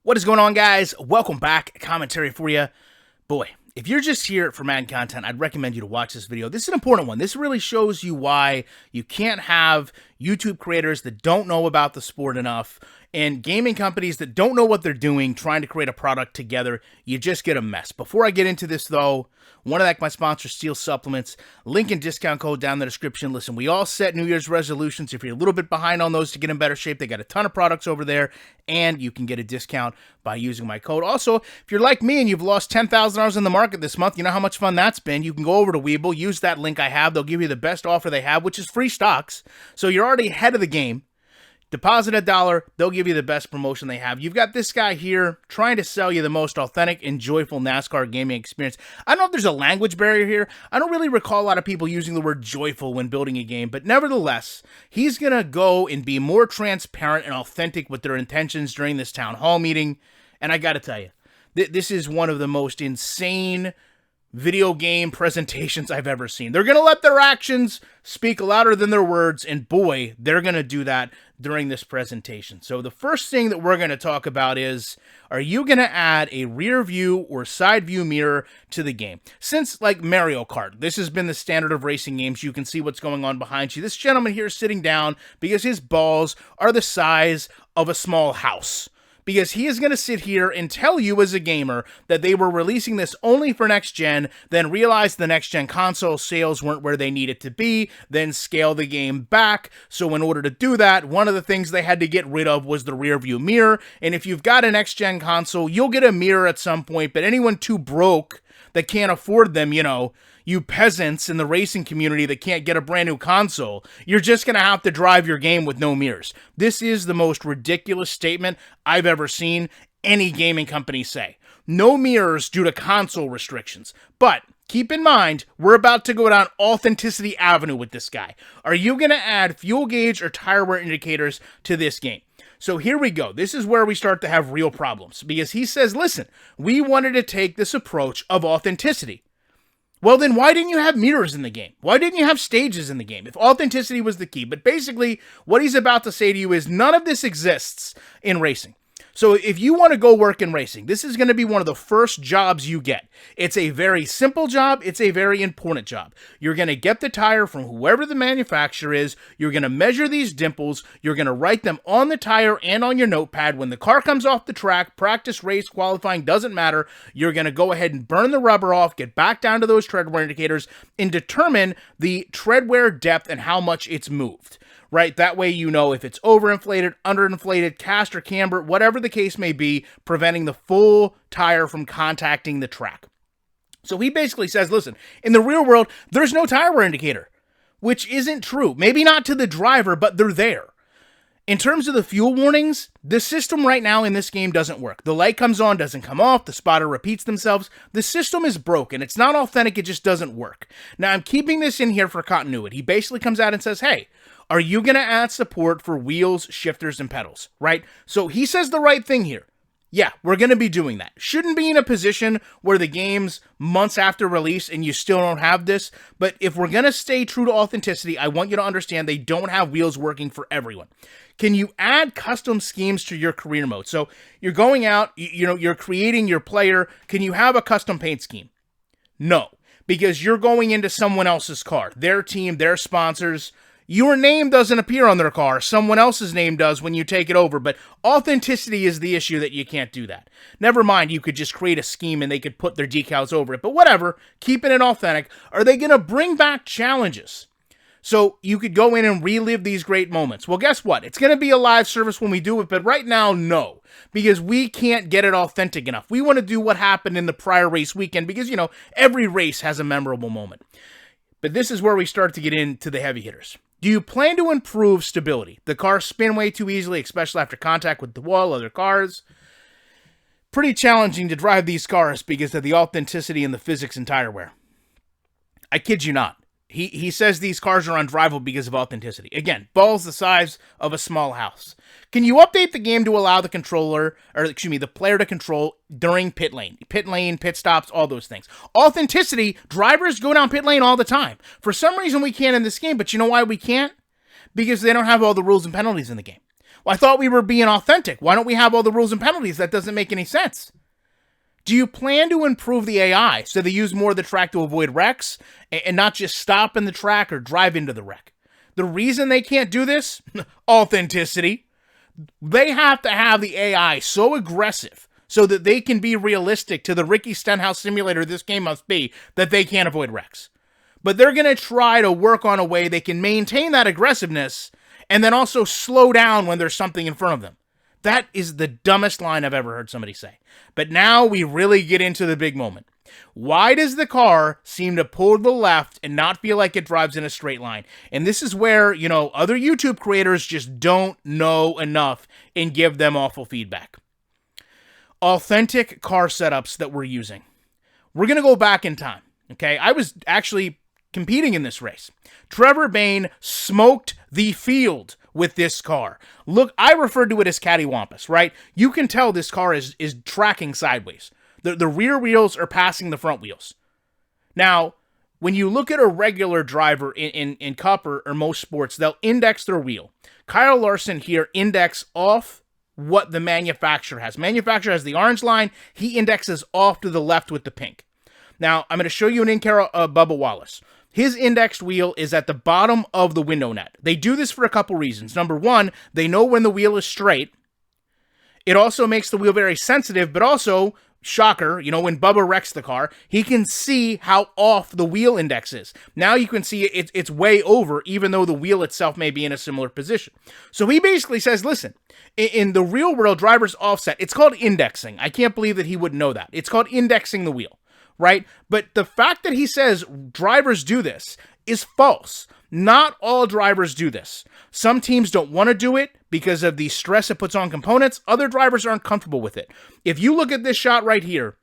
What is going on, guys? Welcome back. Commentary for you. Boy, if you're just here for Madden content, I'd recommend you to watch this video. This is an important one. This really shows you why you can't have YouTube creators that don't know about the sport enough and gaming companies that don't know what they're doing trying to create a product together. You just get a mess. Before I get into this, though, want to thank my sponsor, Steel Supplements. Link and discount code down in the description. Listen, we all set New Year's resolutions. If you're a little bit behind on those to get in better shape, they got a ton of products over there, and you can get a discount by using my code. Also, if you're like me and you've lost $10,000 in the market this month, you know how much fun that's been. You can go over to Webull, use that link I have. They'll give you the best offer they have, which is free stocks. So you're already ahead of the game. Deposit $1, they'll give you the best promotion they have. You've got this guy here trying to sell you the most authentic and joyful NASCAR gaming experience. I don't know if there's a language barrier here. I don't really recall a lot of people using the word joyful when building a game, but nevertheless, he's going to go and be more transparent and authentic with their intentions during this town hall meeting. And I got to tell you, this is one of the most insane video game presentations I've ever seen. They're going to let their actions speak louder than their words, and boy, they're going to do that during this presentation. So the first thing that we're going to talk about is, are you going to add a rear view or side view mirror to the game? Since, like Mario Kart, this has been the standard of racing games. You can see what's going on behind you. This gentleman here is sitting down because his balls are the size of a small house. Because he is going to sit here and tell you as a gamer that they were releasing this only for next gen, then realize the next gen console sales weren't where they needed to be, then scale the game back. So in order to do that, one of the things they had to get rid of was the rear view mirror. And if you've got a next gen console, you'll get a mirror at some point, but anyone too broke that can't afford them, you peasants in the racing community that can't get a brand new console, you're just going to have to drive your game with no mirrors. This is the most ridiculous statement I've ever seen any gaming company say. No mirrors due to console restrictions. But keep in mind, we're about to go down Authenticity Avenue with this guy. Are you going to add fuel gauge or tire wear indicators to this game? So here we go. This is where we start to have real problems. Because he says, listen, we wanted to take this approach of authenticity. Well, then why didn't you have mirrors in the game? Why didn't you have stages in the game if authenticity was the key? But basically, what he's about to say to you is none of this exists in racing. So if you want to go work in racing, this is going to be one of the first jobs you get. It's a very simple job. It's a very important job. You're going to get the tire from whoever the manufacturer is. You're going to measure these dimples. You're going to write them on the tire and on your notepad. When the car comes off the track, practice, race, qualifying, doesn't matter. You're going to go ahead and burn the rubber off, get back down to those tread wear indicators, and determine the tread wear depth and how much it's moved. Right? That way you know if it's overinflated, underinflated, cast or camber, whatever the case may be, preventing the full tire from contacting the track. So he basically says, listen, in the real world, there's no tire wear indicator, which isn't true. Maybe not to the driver, but they're there. In terms of the fuel warnings, the system right now in this game doesn't work. The light comes on, doesn't come off, the spotter repeats themselves. The system is broken. It's not authentic, it just doesn't work. Now, I'm keeping this in here for continuity. He basically comes out and says, hey, are you going to add support for wheels, shifters, and pedals, right? So he says the right thing here. Yeah, we're going to be doing that. Shouldn't be in a position where the game's months after release and you still don't have this. But if we're going to stay true to authenticity, I want you to understand they don't have wheels working for everyone. Can you add custom schemes to your career mode? So you're going out, you're creating your player. Can you have a custom paint scheme? No, because you're going into someone else's car, their team, their sponsors. Your name doesn't appear on their car. Someone else's name does when you take it over, but authenticity is the issue that you can't do that. Never mind, you could just create a scheme and they could put their decals over it, but whatever, keeping it authentic. Are they going to bring back challenges? So you could go in and relive these great moments. Well, guess what? It's going to be a live service when we do it, but right now, no, because we can't get it authentic enough. We want to do what happened in the prior race weekend because, every race has a memorable moment. But this is where we start to get into the heavy hitters. Do you plan to improve stability? The cars spin way too easily, especially after contact with the wall, other cars. Pretty challenging to drive these cars because of the authenticity and the physics and tire wear. I kid you not. He says these cars are undrivable because of authenticity. Again, balls the size of a small house. Can you update the game to allow the player to control during pit lane, pit stops, all those things? Authenticity, drivers go down pit lane all the time. For some reason we can't in this game, but you know why we can't? Because they don't have all the rules and penalties in the game. Well, I thought we were being authentic. Why don't we have all the rules and penalties? That doesn't make any sense. Do you plan to improve the AI so they use more of the track to avoid wrecks and not just stop in the track or drive into the wreck? The reason they can't do this? Authenticity. They have to have the AI so aggressive so that they can be realistic to the Ricky Stenhouse simulator this game must be, that they can't avoid wrecks. But they're going to try to work on a way they can maintain that aggressiveness and then also slow down when there's something in front of them. That is the dumbest line I've ever heard somebody say. But now we really get into the big moment. Why does the car seem to pull to the left and not feel like it drives in a straight line? And this is where, other YouTube creators just don't know enough and give them awful feedback. Authentic car setups that we're using. We're going to go back in time, okay? I was actually competing in this race. Trevor Bayne smoked the field with this car. Look, I referred to it as cattywampus, right? You can tell this car is tracking sideways. The rear wheels are passing the front wheels. Now, when you look at a regular driver in Cup or most sports, they'll index their wheel. Kyle Larson here index off what the manufacturer has. Manufacturer has the orange line. He indexes off to the left with the pink. Now, I'm going to show you an in-car Bubba Wallace. His indexed wheel is at the bottom of the window net. They do this for a couple reasons. Number one, they know when the wheel is straight. It also makes the wheel very sensitive, but also, shocker, when Bubba wrecks the car, he can see how off the wheel index is. Now you can see it's way over, even though the wheel itself may be in a similar position. So he basically says, listen, in the real world driver's offset, it's called indexing. I can't believe that he wouldn't know that. It's called indexing the wheel. Right? But the fact that he says drivers do this is false. Not all drivers do this. Some teams don't want to do it because of the stress it puts on components. Other drivers aren't comfortable with it. If you look at this shot right here,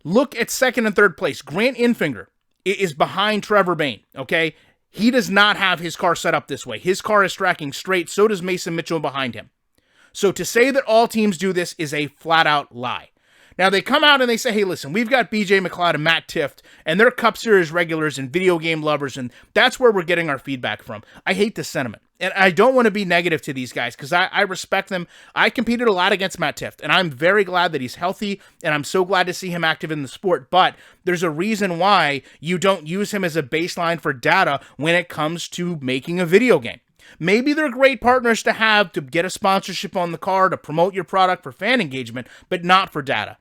look at second and third place. Grant Infinger is behind Trevor Bayne, okay? He does not have his car set up this way. His car is tracking straight. So does Mason Mitchell behind him. So to say that all teams do this is a flat-out lie. Now, they come out and they say, hey, listen, we've got BJ McLeod and Matt Tifft, and they're Cup Series regulars and video game lovers, and that's where we're getting our feedback from. I hate this sentiment, and I don't want to be negative to these guys because I respect them. I competed a lot against Matt Tifft, and I'm very glad that he's healthy, and I'm so glad to see him active in the sport, but there's a reason why you don't use him as a baseline for data when it comes to making a video game. Maybe they're great partners to have to get a sponsorship on the car, to promote your product for fan engagement, but not for data.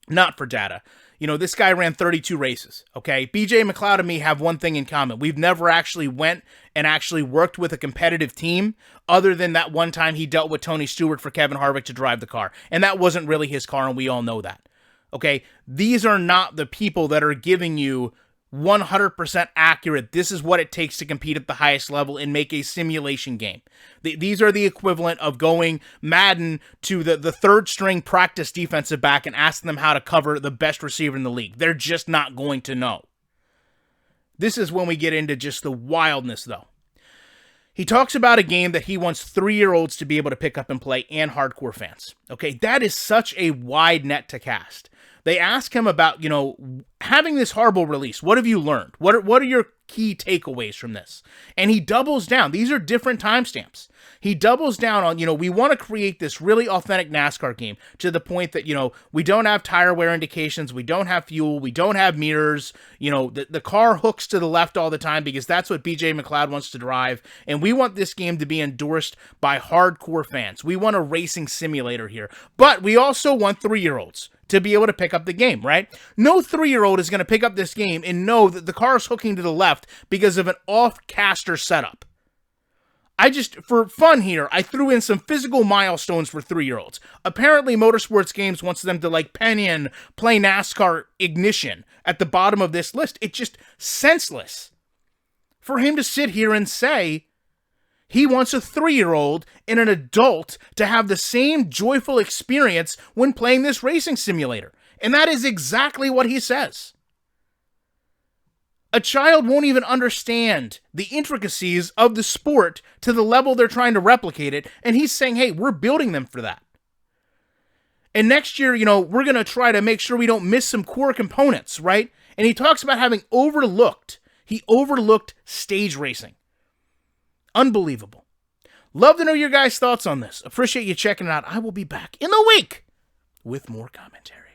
Not for data. This guy ran 32 races, okay? BJ McLeod and me have one thing in common. We've never actually went and actually worked with a competitive team other than that one time he dealt with Tony Stewart for Kevin Harvick to drive the car. And that wasn't really his car, and we all know that, okay? These are not the people that are giving you 100% accurate. This is what it takes to compete at the highest level and make a simulation game. These are the equivalent of going Madden to the third string practice defensive back and asking them how to cover the best receiver in the league. They're just not going to know. This is when we get into just the wildness, though. He talks about a game that he wants 3-year-olds to be able to pick up and play and hardcore fans. Okay, that is such a wide net to cast. They ask him about, having this horrible release. What have you learned? What are your key takeaways from this? And he doubles down. These are different timestamps. He doubles down on, we want to create this really authentic NASCAR game to the point that, we don't have tire wear indications. We don't have fuel. We don't have mirrors. The car hooks to the left all the time because that's what BJ McLeod wants to drive. And we want this game to be endorsed by hardcore fans. We want a racing simulator here. But we also want 3-year-olds to be able to pick up the game, right? No 3-year-old is going to pick up this game and know that the car is hooking to the left because of an off-caster setup. For fun here, I threw in some physical milestones for 3-year-olds. Apparently, Motorsports Games wants them to, pen in, play NASCAR Ignition at the bottom of this list. It's just senseless for him to sit here and say he wants a 3-year-old and an adult to have the same joyful experience when playing this racing simulator. And that is exactly what he says. A child won't even understand the intricacies of the sport to the level they're trying to replicate it, and he's saying, hey, we're building them for that. And next year, we're going to try to make sure we don't miss some core components, right? And he talks about having overlooked stage racing. Unbelievable. Love to know your guys' thoughts on this. Appreciate you checking it out. I will be back in a week with more commentary.